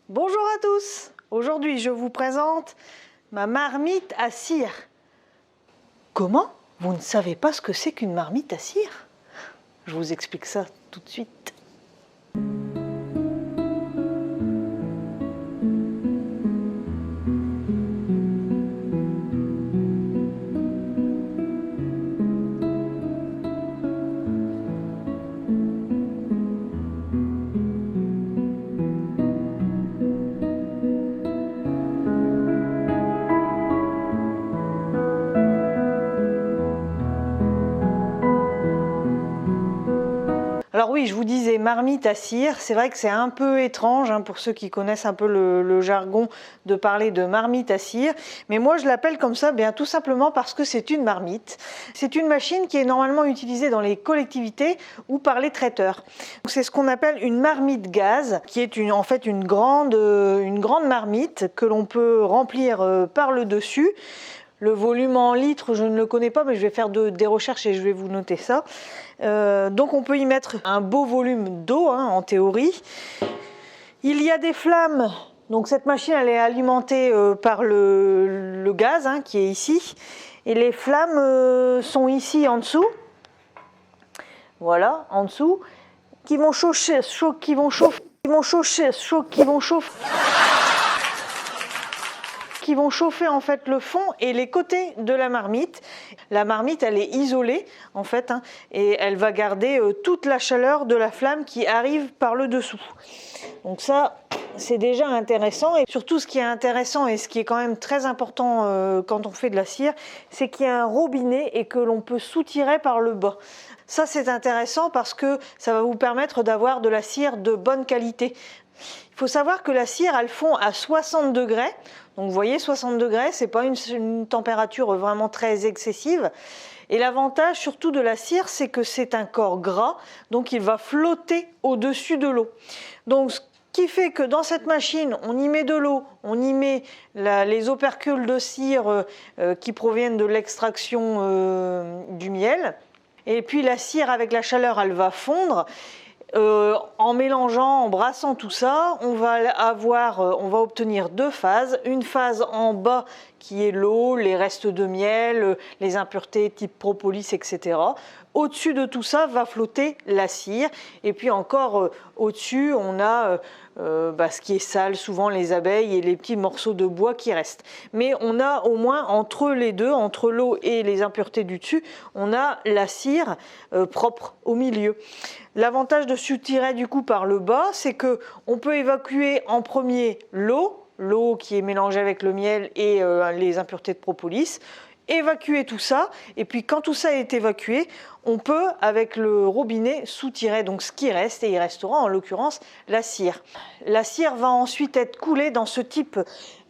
Bonjour à tous. Aujourd'hui, je vous présente ma marmite à cire. Comment? Vous ne savez pas ce que c'est qu'une marmite à cire? Je vous explique ça tout de suite. Alors oui, je vous disais marmite à cire, c'est vrai que c'est un peu étrange pour ceux qui connaissent un peu le jargon de parler de marmite à cire, mais moi je l'appelle comme ça tout simplement parce que c'est une marmite. C'est une machine qui est normalement utilisée dans les collectivités ou par les traiteurs. C'est ce qu'on appelle une marmite gaz, qui est en fait une grande marmite que l'on peut remplir par le dessus. Le volume en litres, je ne le connais pas, mais je vais faire des recherches et je vais vous noter ça. Donc on peut y mettre un beau volume d'eau, en théorie. Il y a des flammes, donc cette machine elle est alimentée par le gaz qui est ici. Et les flammes sont ici en dessous. Voilà, en dessous. Qui vont chauffer en fait le fond et les côtés de la marmite. La marmite elle est isolée en fait et elle va garder toute la chaleur de la flamme qui arrive par le dessous. Donc ça c'est déjà intéressant, et surtout ce qui est intéressant et ce qui est quand même très important quand on fait de la cire, c'est qu'il y a un robinet et que l'on peut soutirer par le bas. Ça c'est intéressant parce que ça va vous permettre d'avoir de la cire de bonne qualité. Il faut savoir que la cire elle fond à 60 degrés. Donc vous voyez, 60 degrés, c'est pas une température vraiment très excessive. Et l'avantage surtout de la cire, c'est que c'est un corps gras, donc il va flotter au-dessus de l'eau. Donc ce qui fait que dans cette machine, on y met de l'eau, on y met les opercules de cire qui proviennent de l'extraction du miel. Et puis la cire avec la chaleur, elle va fondre. En mélangeant, en brassant tout ça, on va obtenir deux phases. Une phase en bas qui est l'eau, les restes de miel, les impuretés type propolis, etc. Au-dessus de tout ça va flotter la cire. Et puis encore au-dessus, on a ce qui est sale, souvent les abeilles et les petits morceaux de bois qui restent. Mais on a au moins entre les deux, entre l'eau et les impuretés du dessus, on a la cire propre au milieu. L'avantage de soutirer du coup par le bas, c'est que on peut évacuer en premier l'eau qui est mélangée avec le miel et les impuretés de propolis, évacuer tout ça, et puis quand tout ça est évacué, on peut avec le robinet soutirer donc ce qui reste, et il restera en l'occurrence la cire. La cire va ensuite être coulée dans ce type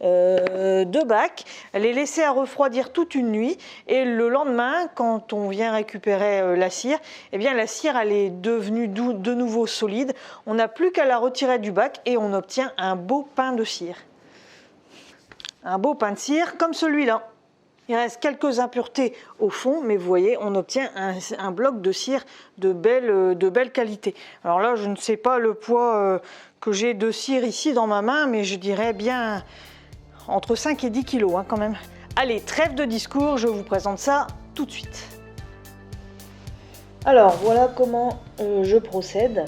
de bac, elle est laissée à refroidir toute une nuit, et le lendemain quand on vient récupérer la cire, la cire elle est devenue de nouveau solide, on n'a plus qu'à la retirer du bac et on obtient un beau pain de cire. Un beau pain de cire comme celui-là. Il reste quelques impuretés au fond, mais vous voyez, on obtient un bloc de cire de belle qualité. Alors là, je ne sais pas le poids que j'ai de cire ici dans ma main, mais je dirais bien entre 5 et 10 kilos quand même. Allez, trêve de discours, je vous présente ça tout de suite. Alors, voilà comment je procède.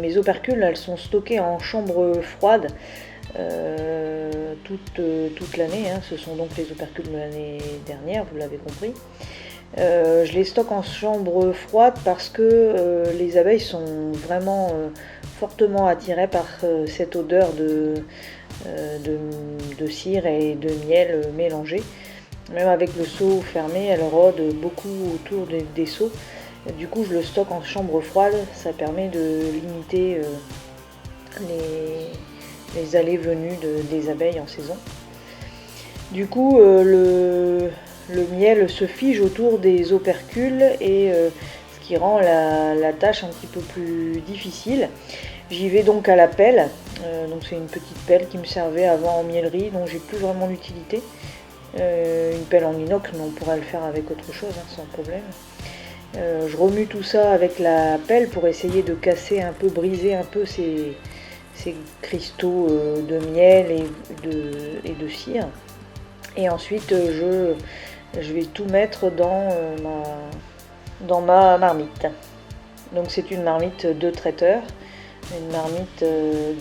Mes opercules, elles sont stockées en chambre froide. Toute l'année, ce sont donc les opercules de l'année dernière, vous l'avez compris. Je les stocke en chambre froide parce que les abeilles sont vraiment fortement attirées par cette odeur de cire et de miel mélangé. Même avec le seau fermé, elle rôde beaucoup autour des seaux. Du coup, je le stocke en chambre froide, ça permet de limiter les allées-venues des abeilles en saison. Du coup, le miel se fige autour des opercules et ce qui rend la tâche un petit peu plus difficile. J'y vais donc à la pelle. Donc c'est une petite pelle qui me servait avant en mielerie, dont j'ai plus vraiment d'utilité. Une pelle en inox, mais on pourrait le faire avec autre chose sans problème. Je remue tout ça avec la pelle pour essayer de casser un peu, briser un peu ces ces cristaux de miel et de cire. Et ensuite je vais tout mettre dans ma marmite. Donc c'est une marmite de traiteur, une marmite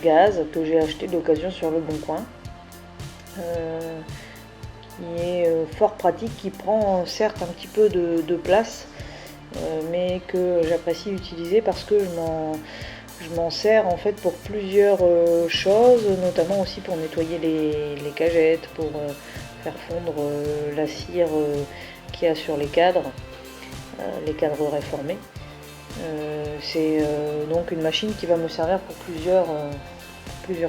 gaz que j'ai achetée d'occasion sur le Bon Coin, qui est fort pratique, qui prend certes un petit peu de place, mais que j'apprécie utiliser parce que je m'en sers en fait pour plusieurs choses, notamment aussi pour nettoyer les cagettes, pour faire fondre la cire qu'il y a sur les cadres réformés. C'est donc une machine qui va me servir pour plusieurs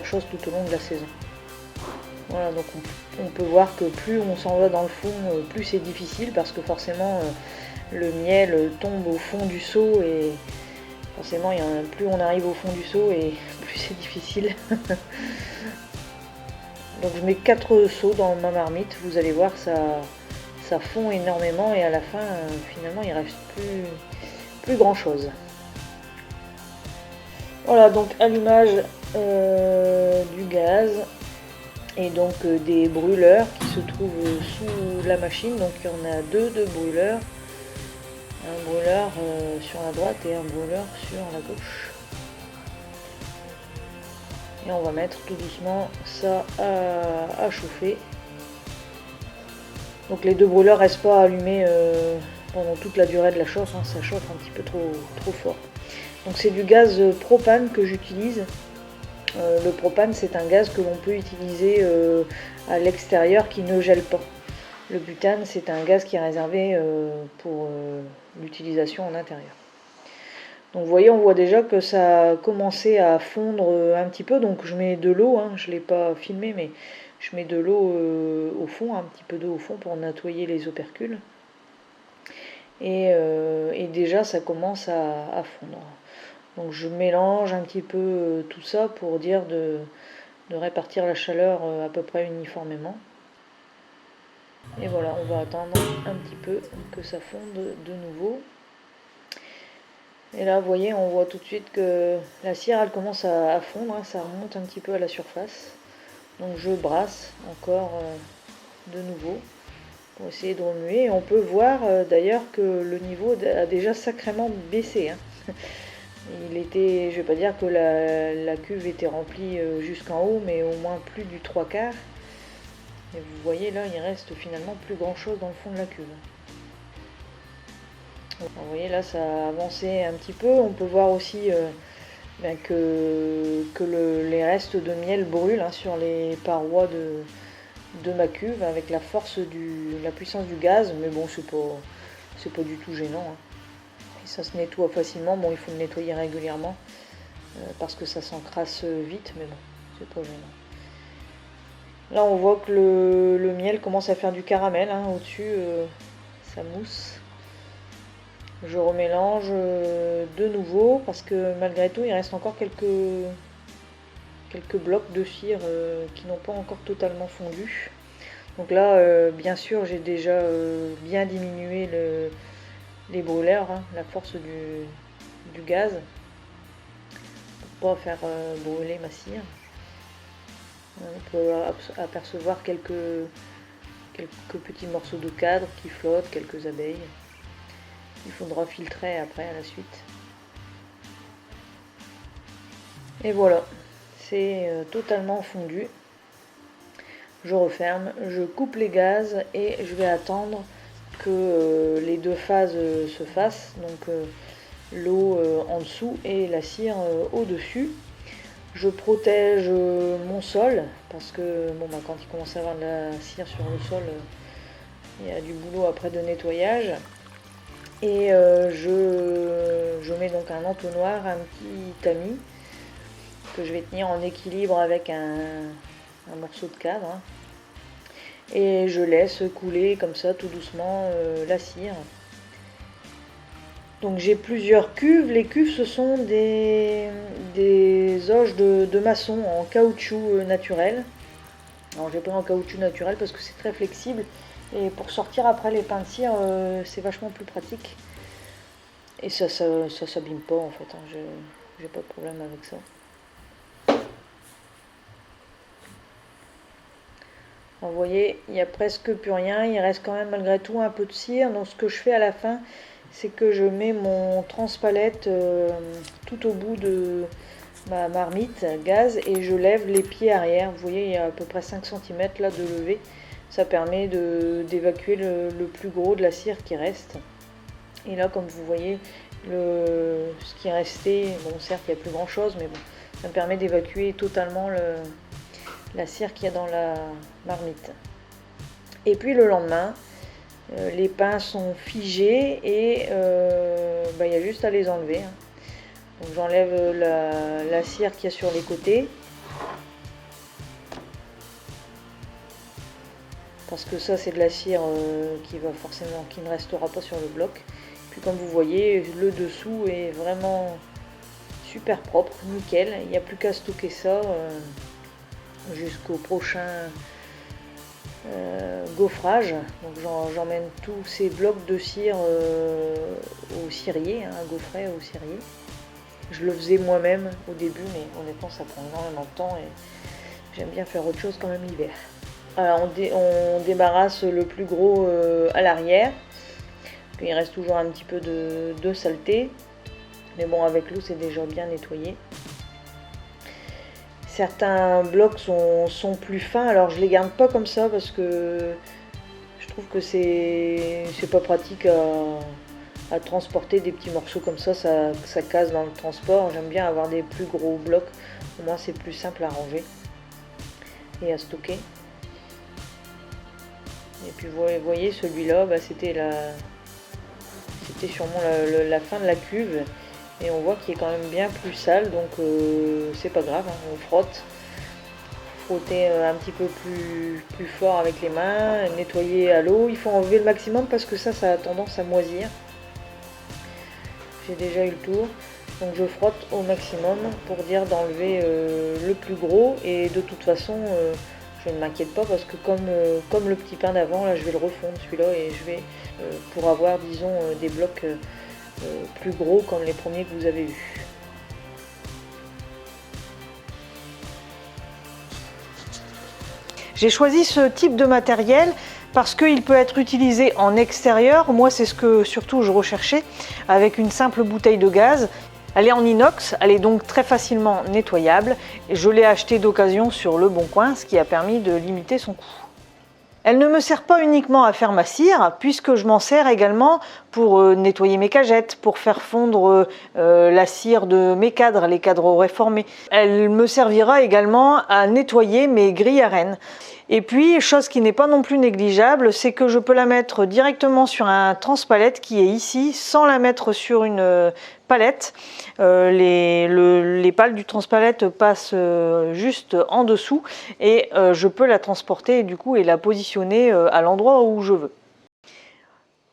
choses tout au long de la saison. Voilà, donc on peut voir que plus on s'en va dans le fond, plus c'est difficile parce que forcément le miel tombe au fond du seau et forcément plus on arrive au fond du seau et plus c'est difficile. Donc je mets 4 seaux dans ma marmite, vous allez voir ça fond énormément et à la fin finalement il reste plus grand chose. Voilà, donc allumage du gaz et donc des brûleurs qui se trouvent sous la machine. Donc il y en a deux de brûleurs, un brûleur sur la droite et un brûleur sur la gauche. Et on va mettre tout doucement ça à chauffer. Donc les deux brûleurs restent pas allumés pendant toute la durée de la chauffe, hein, ça chauffe un petit peu trop fort. Donc c'est du gaz propane que j'utilise. Le propane, c'est un gaz que l'on peut utiliser à l'extérieur qui ne gèle pas. Le butane, c'est un gaz qui est réservé pour l'utilisation en intérieur. Donc vous voyez, on voit déjà que ça a commencé à fondre un petit peu. Donc je mets de l'eau, hein, je ne l'ai pas filmé, mais je mets de l'eau au fond, un petit peu d'eau au fond pour nettoyer les opercules. Et déjà, ça commence à fondre. Donc je mélange un petit peu tout ça pour dire de répartir la chaleur à peu près uniformément. Et voilà, on va attendre un petit peu que ça fonde de nouveau. Et là, vous voyez, on voit tout de suite que la cire, elle commence à fondre, hein, ça remonte un petit peu à la surface. Donc je brasse encore de nouveau pour essayer de remuer. Et on peut voir d'ailleurs que le niveau a déjà sacrément baissé, hein. Il était, je vais pas dire que la cuve était remplie jusqu'en haut, mais au moins plus du 3/4. Et vous voyez là, il reste finalement plus grand chose dans le fond de la cuve. Donc, vous voyez là, ça a avancé un petit peu. On peut voir aussi que les restes de miel brûlent, hein, sur les parois de ma cuve avec la force la puissance du gaz. Mais bon, c'est pas du tout gênant, hein. Ça se nettoie facilement. Bon, il faut le nettoyer régulièrement parce que ça s'encrasse vite, mais bon, c'est pas gênant. Là, on voit que le miel commence à faire du caramel, hein, au-dessus, ça mousse. Je remélange de nouveau parce que malgré tout, il reste encore quelques blocs de cire qui n'ont pas encore totalement fondu. Donc là, bien sûr, j'ai déjà bien diminué les brûleurs, hein, la force du gaz pour pas faire brûler ma cire. On peut apercevoir quelques petits morceaux de cadre qui flottent, quelques abeilles. Il faudra filtrer après à la suite. Et voilà, c'est totalement fondu. Je referme, je coupe les gaz et je vais attendre que les deux phases se fassent, donc l'eau en dessous et la cire au-dessus. Je protège mon sol parce que bon, quand il commence à avoir de la cire sur le sol, il y a du boulot après de nettoyage. Et je mets donc un entonnoir, un petit tamis que je vais tenir en équilibre avec un morceau de cadre, hein. Et je laisse couler comme ça tout doucement la cire. Donc j'ai plusieurs cuves. Les cuves, ce sont des auges de maçon en caoutchouc naturel. Alors j'ai pris en caoutchouc naturel parce que c'est très flexible et pour sortir après les pains de cire, c'est vachement plus pratique. Et ça s'abîme pas en fait, hein. J'ai pas de problème avec ça. Alors, vous voyez, il n'y a presque plus rien, il reste quand même malgré tout un peu de cire. Donc ce que je fais à la fin, c'est que je mets mon transpalette tout au bout de ma marmite gaz et je lève les pieds arrière. Vous voyez, il y a à peu près 5 cm là de lever. Ça permet d'évacuer le plus gros de la cire qui reste. Et là, comme vous voyez, ce qui est resté, bon certes il n'y a plus grand chose, mais bon, ça me permet d'évacuer totalement la cire qu'il y a dans la marmite. Et puis le lendemain, les pains sont figés et il y a juste à les enlever. Donc j'enlève la cire qu'il y a sur les côtés. Parce que ça c'est de la cire qui ne restera pas sur le bloc. Puis comme vous voyez, le dessous est vraiment super propre, nickel. Il n'y a plus qu'à stocker ça jusqu'au prochain gaufrage. Donc j'emmène tous ces blocs de cire au cirier, un gaufret au cirier. Je le faisais moi-même au début, mais honnêtement ça prend énormément de temps et j'aime bien faire autre chose quand même l'hiver. Alors on débarrasse le plus gros à l'arrière. Il reste toujours un petit peu de saleté, mais bon, avec l'eau c'est déjà bien nettoyé. Certains blocs sont plus fins, alors je les garde pas comme ça parce que je trouve que c'est pas pratique à transporter des petits morceaux comme ça casse dans le transport. J'aime bien avoir des plus gros blocs, au moins c'est plus simple à ranger et à stocker. Et puis vous voyez, celui-là, c'était sûrement la fin de la cuve. Et on voit qu'il est quand même bien plus sale, donc c'est pas grave, hein, on frotte. Frotter un petit peu plus fort avec les mains, nettoyer à l'eau. Il faut enlever le maximum parce que ça a tendance à moisir. J'ai déjà eu le tour. Donc je frotte au maximum pour dire d'enlever le plus gros. Et de toute façon, je ne m'inquiète pas parce que comme le petit pain d'avant, là je vais le refondre celui-là et je vais pour avoir disons des blocs plus gros comme les premiers que vous avez vus. J'ai choisi ce type de matériel parce qu'il peut être utilisé en extérieur. Moi c'est ce que surtout je recherchais avec une simple bouteille de gaz. Elle est en inox, elle est donc très facilement nettoyable. Je l'ai achetée d'occasion sur Le Bon Coin, ce qui a permis de limiter son coût. Elle ne me sert pas uniquement à faire ma cire, puisque je m'en sers également pour nettoyer mes cagettes, pour faire fondre la cire de mes cadres, les cadres réformés. Elle me servira également à nettoyer mes grilles à rennes. Et puis, chose qui n'est pas non plus négligeable, c'est que je peux la mettre directement sur un transpalette qui est ici, sans la mettre sur une palette. Les pales du transpalette passent juste en dessous et je peux la transporter et la positionner à l'endroit où je veux.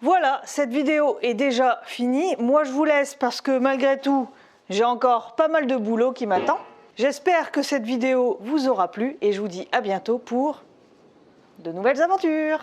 Voilà, cette vidéo est déjà finie. Moi, je vous laisse parce que malgré tout, j'ai encore pas mal de boulot qui m'attend. J'espère que cette vidéo vous aura plu et je vous dis à bientôt pour de nouvelles aventures.